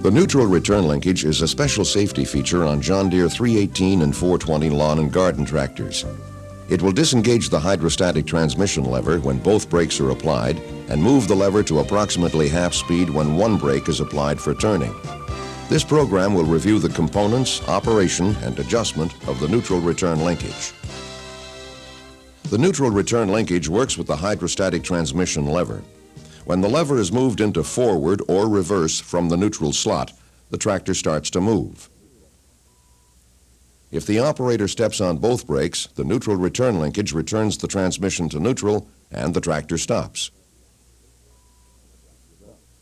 The neutral return linkage is a special safety feature on John Deere 318 and 420 lawn and garden tractors. It will disengage the hydrostatic transmission lever when both brakes are applied and move the lever to approximately half speed when one brake is applied for turning. This program will review the components, operation, and adjustment of the neutral return linkage. The neutral return linkage works with the hydrostatic transmission lever. When the lever is moved into forward or reverse from the neutral slot, the tractor starts to move. If the operator steps on both brakes, the neutral return linkage returns the transmission to neutral and the tractor stops.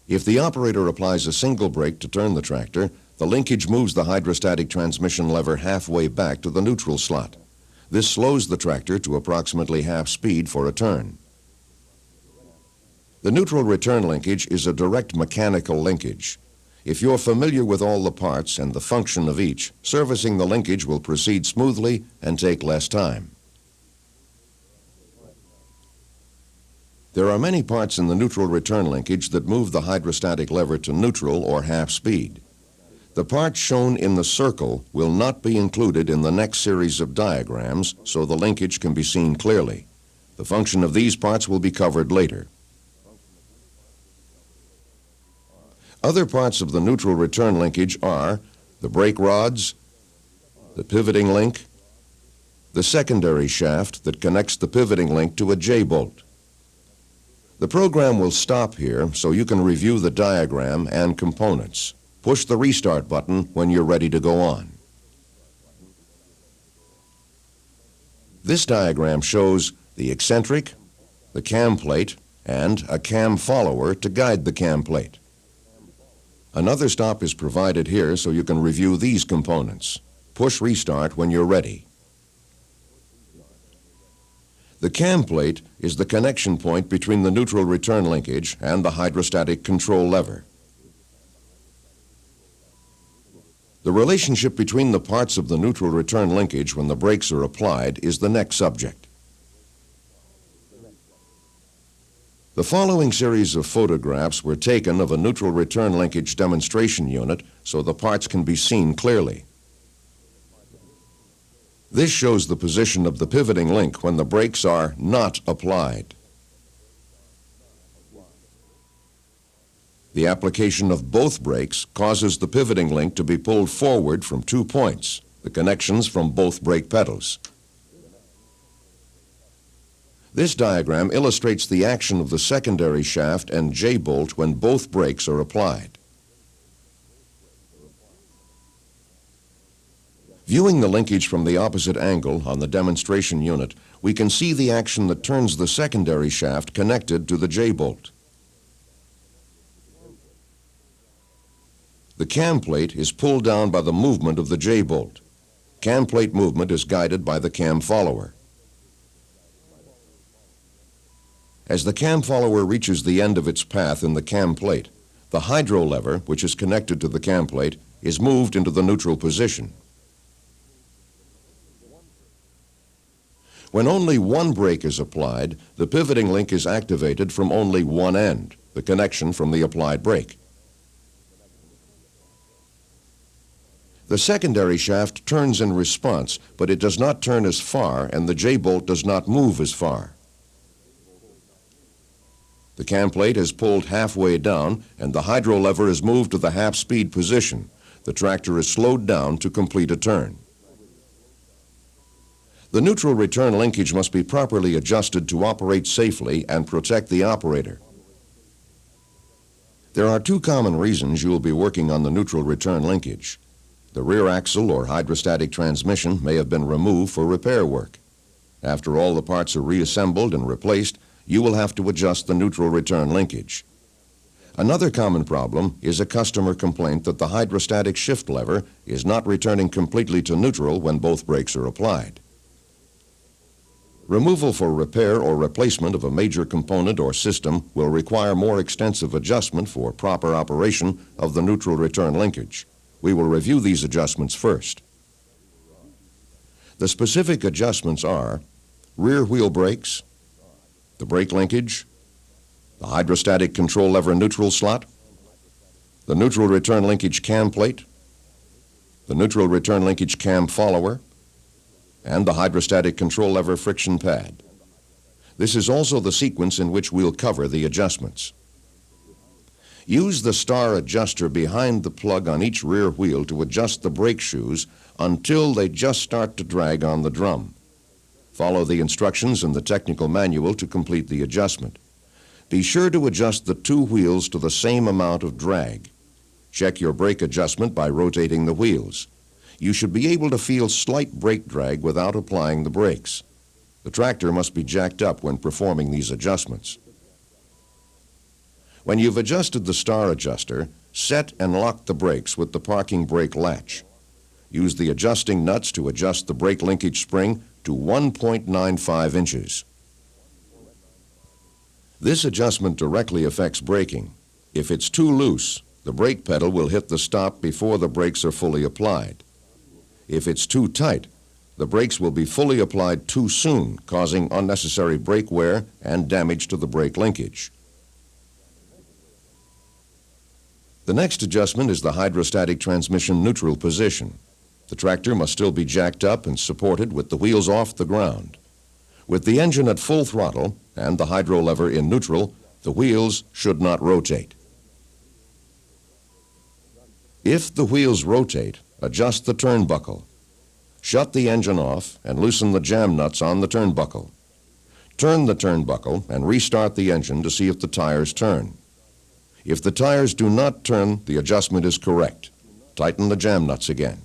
If the operator applies a single brake to turn the tractor, the linkage moves the hydrostatic transmission lever halfway back to the neutral slot. This slows the tractor to approximately half speed for a turn. The neutral return linkage is a direct mechanical linkage. If you're familiar with all the parts and the function of each, servicing the linkage will proceed smoothly and take less time. There are many parts in the neutral return linkage that move the hydrostatic lever to neutral or half speed. The parts shown in the circle will not be included in the next series of diagrams, so the linkage can be seen clearly. The function of these parts will be covered later. Other parts of the neutral return linkage are the brake rods, the pivoting link, the secondary shaft that connects the pivoting link to a J-bolt. The program will stop here so you can review the diagram and components. Push the restart button when you're ready to go on. This diagram shows the eccentric, the cam plate, and a cam follower to guide the cam plate. Another stop is provided here so you can review these components. Push restart when you're ready. The cam plate is the connection point between the neutral return linkage and the hydrostatic control lever. The relationship between the parts of the neutral return linkage when the brakes are applied is the next subject. The following series of photographs were taken of a neutral return linkage demonstration unit so the parts can be seen clearly. This shows the position of the pivoting link when the brakes are not applied. The application of both brakes causes the pivoting link to be pulled forward from 2 points, the connections from both brake pedals. This diagram illustrates the action of the secondary shaft and J-bolt when both brakes are applied. Viewing the linkage from the opposite angle on the demonstration unit, we can see the action that turns the secondary shaft connected to the J-bolt. The cam plate is pulled down by the movement of the J-bolt. Cam plate movement is guided by the cam follower. As the cam follower reaches the end of its path in the cam plate, the hydro lever, which is connected to the cam plate, is moved into the neutral position. When only one brake is applied, the pivoting link is activated from only one end, the connection from the applied brake. The secondary shaft turns in response, but it does not turn as far and the J-bolt does not move as far. The cam plate is pulled halfway down and the hydro lever is moved to the half-speed position. The tractor is slowed down to complete a turn. The neutral return linkage must be properly adjusted to operate safely and protect the operator. There are 2 common reasons you will be working on the neutral return linkage. The rear axle or hydrostatic transmission may have been removed for repair work. After all the parts are reassembled and replaced, you will have to adjust the neutral return linkage. Another common problem is a customer complaint that the hydrostatic shift lever is not returning completely to neutral when both brakes are applied. Removal for repair or replacement of a major component or system will require more extensive adjustment for proper operation of the neutral return linkage. We will review these adjustments first. The specific adjustments are rear wheel brakes, the brake linkage, the hydrostatic control lever neutral slot, the neutral return linkage cam plate, the neutral return linkage cam follower, and the hydrostatic control lever friction pad. This is also the sequence in which we'll cover the adjustments. Use the star adjuster behind the plug on each rear wheel to adjust the brake shoes until they just start to drag on the drum. Follow the instructions in the technical manual to complete the adjustment. Be sure to adjust the two wheels to the same amount of drag. Check your brake adjustment by rotating the wheels. You should be able to feel slight brake drag without applying the brakes. The tractor must be jacked up when performing these adjustments. When you've adjusted the star adjuster, set and lock the brakes with the parking brake latch. Use the adjusting nuts to adjust the brake linkage spring to 1.95 inches. This adjustment directly affects braking. If it's too loose, the brake pedal will hit the stop before the brakes are fully applied. If it's too tight, the brakes will be fully applied too soon, causing unnecessary brake wear and damage to the brake linkage. The next adjustment is the hydrostatic transmission neutral position. The tractor must still be jacked up and supported with the wheels off the ground. With the engine at full throttle and the hydro lever in neutral, the wheels should not rotate. If the wheels rotate, adjust the turnbuckle. Shut the engine off and loosen the jam nuts on the turnbuckle. Turn the turnbuckle and restart the engine to see if the tires turn. If the tires do not turn, the adjustment is correct. Tighten the jam nuts again.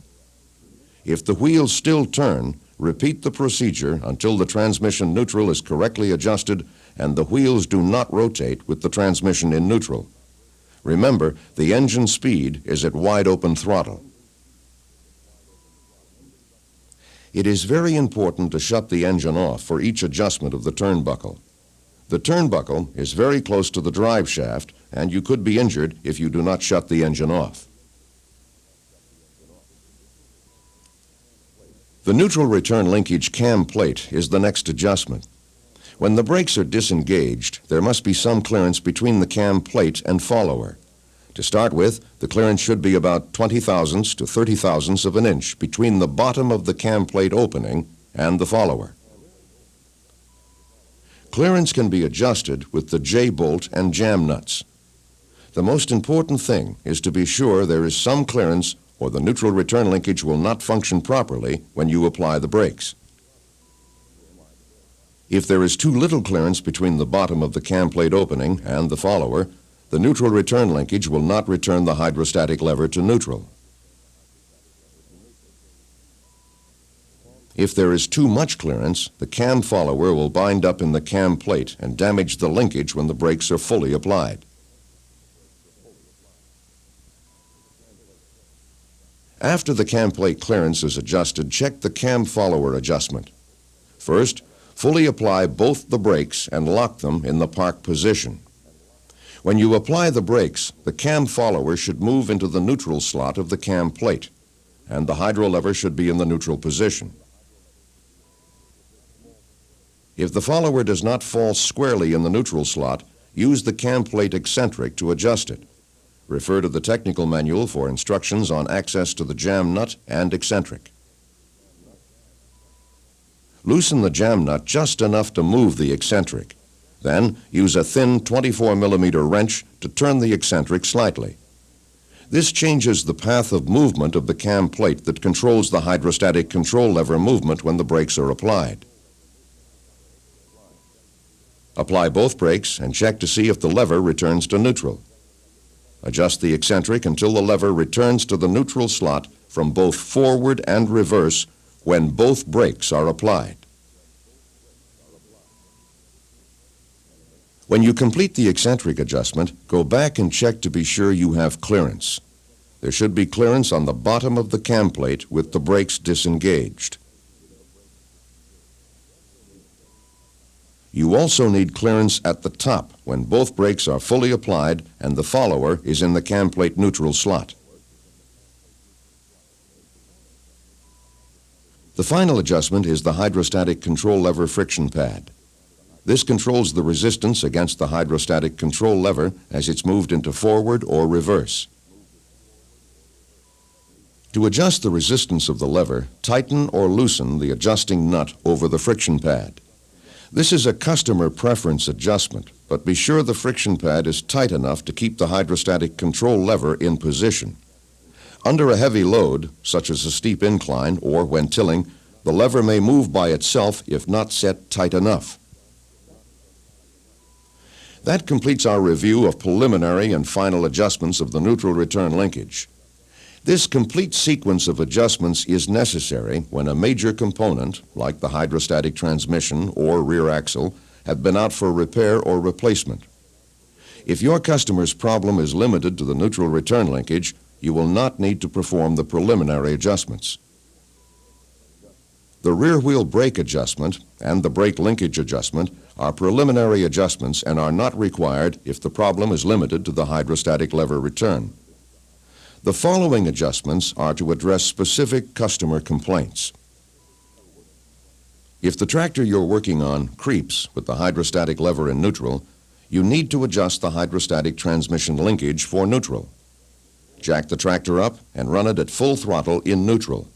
If the wheels still turn, repeat the procedure until the transmission neutral is correctly adjusted and the wheels do not rotate with the transmission in neutral. Remember, the engine speed is at wide open throttle. It is very important to shut the engine off for each adjustment of the turnbuckle. The turnbuckle is very close to the drive shaft, and you could be injured if you do not shut the engine off. The neutral return linkage cam plate is the next adjustment. When the brakes are disengaged, there must be some clearance between the cam plate and follower. To start with, the clearance should be about 20 thousandths to 30 thousandths of an inch between the bottom of the cam plate opening and the follower. Clearance can be adjusted with the J-bolt and jam nuts. The most important thing is to be sure there is some clearance or the neutral return linkage will not function properly when you apply the brakes. If there is too little clearance between the bottom of the cam plate opening and the follower, the neutral return linkage will not return the hydrostatic lever to neutral. If there is too much clearance, the cam follower will bind up in the cam plate and damage the linkage when the brakes are fully applied. After the cam plate clearance is adjusted, check the cam follower adjustment. First, fully apply both the brakes and lock them in the park position. When you apply the brakes, the cam follower should move into the neutral slot of the cam plate, and the hydro lever should be in the neutral position. If the follower does not fall squarely in the neutral slot, use the cam plate eccentric to adjust it. Refer to the technical manual for instructions on access to the jam nut and eccentric. Loosen the jam nut just enough to move the eccentric. Then use a thin 24-millimeter wrench to turn the eccentric slightly. This changes the path of movement of the cam plate that controls the hydrostatic control lever movement when the brakes are applied. Apply both brakes and check to see if the lever returns to neutral. Adjust the eccentric until the lever returns to the neutral slot from both forward and reverse when both brakes are applied. When you complete the eccentric adjustment, go back and check to be sure you have clearance. There should be clearance on the bottom of the cam plate with the brakes disengaged. You also need clearance at the top when both brakes are fully applied and the follower is in the cam plate neutral slot. The final adjustment is the hydrostatic control lever friction pad. This controls the resistance against the hydrostatic control lever as it's moved into forward or reverse. To adjust the resistance of the lever, tighten or loosen the adjusting nut over the friction pad. This is a customer preference adjustment, but be sure the friction pad is tight enough to keep the hydrostatic control lever in position. Under a heavy load, such as a steep incline or when tilling, the lever may move by itself if not set tight enough. That completes our review of preliminary and final adjustments of the neutral return linkage. This complete sequence of adjustments is necessary when a major component, like the hydrostatic transmission or rear axle, have been out for repair or replacement. If your customer's problem is limited to the neutral return linkage, you will not need to perform the preliminary adjustments. The rear wheel brake adjustment and the brake linkage adjustment are preliminary adjustments and are not required if the problem is limited to the hydrostatic lever return. The following adjustments are to address specific customer complaints. If the tractor you're working on creeps with the hydrostatic lever in neutral, you need to adjust the hydrostatic transmission linkage for neutral. Jack the tractor up and run it at full throttle in neutral.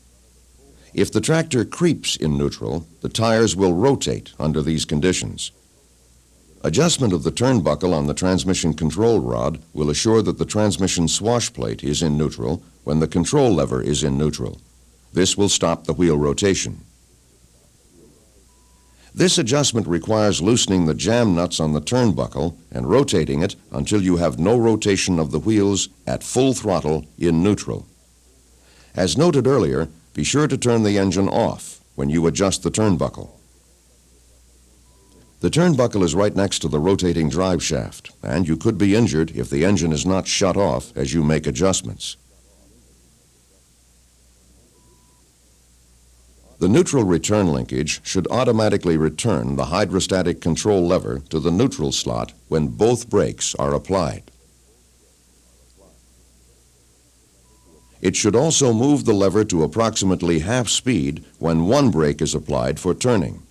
If the tractor creeps in neutral, the tires will rotate under these conditions. Adjustment of the turnbuckle on the transmission control rod will assure that the transmission swash plate is in neutral when the control lever is in neutral. This will stop the wheel rotation. This adjustment requires loosening the jam nuts on the turnbuckle and rotating it until you have no rotation of the wheels at full throttle in neutral. As noted earlier, be sure to turn the engine off when you adjust the turnbuckle. The turnbuckle is right next to the rotating drive shaft, and you could be injured if the engine is not shut off as you make adjustments. The neutral return linkage should automatically return the hydrostatic control lever to the neutral slot when both brakes are applied. It should also move the lever to approximately half speed when one brake is applied for turning.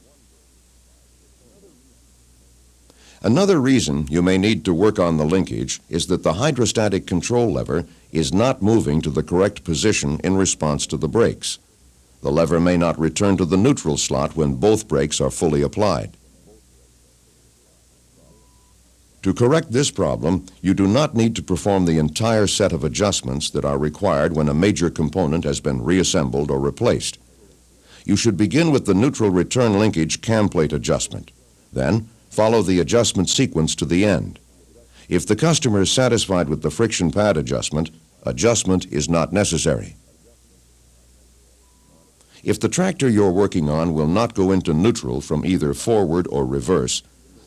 Another reason you may need to work on the linkage is that the hydrostatic control lever is not moving to the correct position in response to the brakes. The lever may not return to the neutral slot when both brakes are fully applied. To correct this problem, you do not need to perform the entire set of adjustments that are required when a major component has been reassembled or replaced. You should begin with the neutral return linkage cam plate adjustment. Then, follow the adjustment sequence to the end. If the customer is satisfied with the friction pad adjustment, adjustment is not necessary. If the tractor you're working on will not go into neutral from either forward or reverse,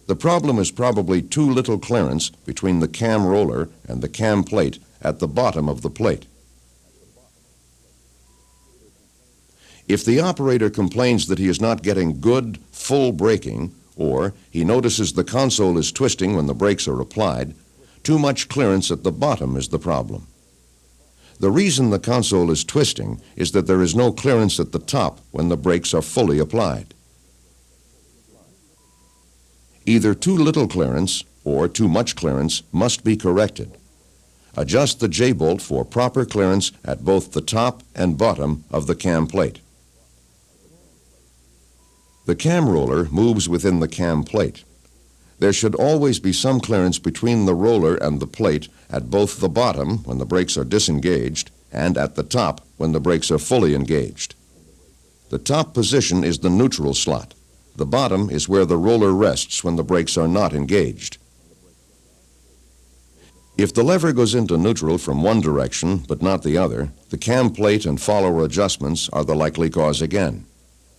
the problem is probably too little clearance between the cam roller and the cam plate at the bottom of the plate. If the operator complains that he is not getting good, full braking, or he notices the console is twisting when the brakes are applied, too much clearance at the bottom is the problem. The reason the console is twisting is that there is no clearance at the top when the brakes are fully applied. Either too little clearance or too much clearance must be corrected. Adjust the J-bolt for proper clearance at both the top and bottom of the cam plate. The cam roller moves within the cam plate. There should always be some clearance between the roller and the plate at both the bottom when the brakes are disengaged and at the top when the brakes are fully engaged. The top position is the neutral slot. The bottom is where the roller rests when the brakes are not engaged. If the lever goes into neutral from one direction but not the other, the cam plate and follower adjustments are the likely cause again.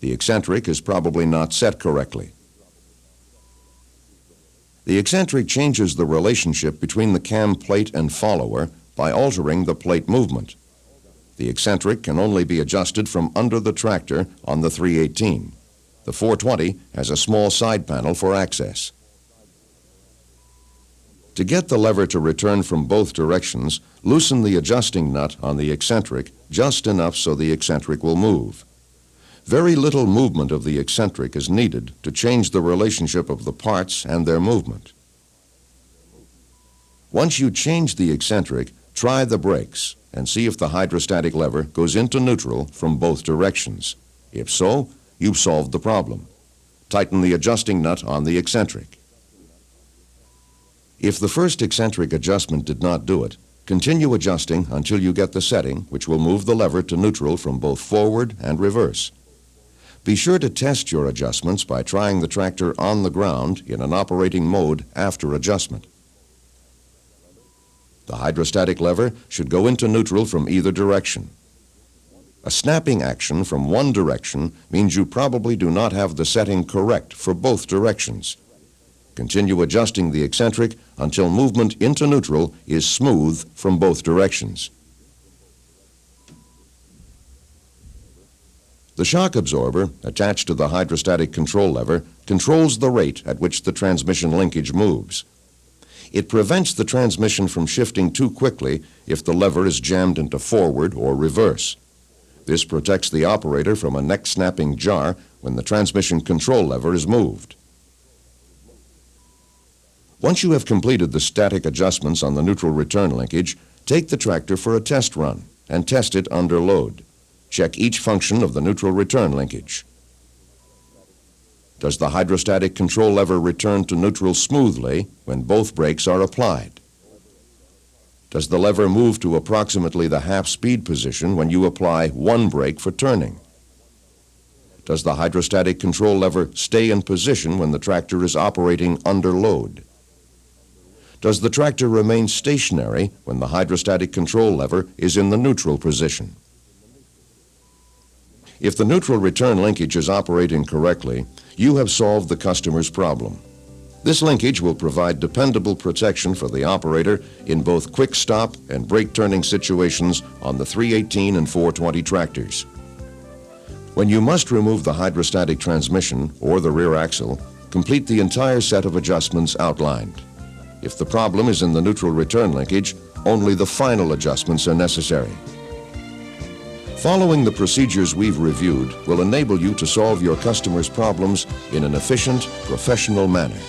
The eccentric is probably not set correctly. The eccentric changes the relationship between the cam plate and follower by altering the plate movement. The eccentric can only be adjusted from under the tractor on the 318. The 420 has a small side panel for access. To get the lever to return from both directions, loosen the adjusting nut on the eccentric just enough so the eccentric will move. Very little movement of the eccentric is needed to change the relationship of the parts and their movement. Once you change the eccentric, try the brakes and see if the hydrostatic lever goes into neutral from both directions. If so, you've solved the problem. Tighten the adjusting nut on the eccentric. If the first eccentric adjustment did not do it, continue adjusting until you get the setting which will move the lever to neutral from both forward and reverse. Be sure to test your adjustments by trying the tractor on the ground in an operating mode after adjustment. The hydrostatic lever should go into neutral from either direction. A snapping action from one direction means you probably do not have the setting correct for both directions. Continue adjusting the eccentric until movement into neutral is smooth from both directions. The shock absorber attached to the hydrostatic control lever controls the rate at which the transmission linkage moves. It prevents the transmission from shifting too quickly if the lever is jammed into forward or reverse. This protects the operator from a neck-snapping jar when the transmission control lever is moved. Once you have completed the static adjustments on the neutral return linkage, take the tractor for a test run and test it under load. Check each function of the neutral return linkage. Does the hydrostatic control lever return to neutral smoothly when both brakes are applied? Does the lever move to approximately the half-speed position when you apply one brake for turning? Does the hydrostatic control lever stay in position when the tractor is operating under load? Does the tractor remain stationary when the hydrostatic control lever is in the neutral position? If the neutral return linkage is operating correctly, you have solved the customer's problem. This linkage will provide dependable protection for the operator in both quick stop and brake turning situations on the 318 and 420 tractors. When you must remove the hydrostatic transmission or the rear axle, complete the entire set of adjustments outlined. If the problem is in the neutral return linkage, only the final adjustments are necessary. Following the procedures we've reviewed will enable you to solve your customers' problems in an efficient, professional manner.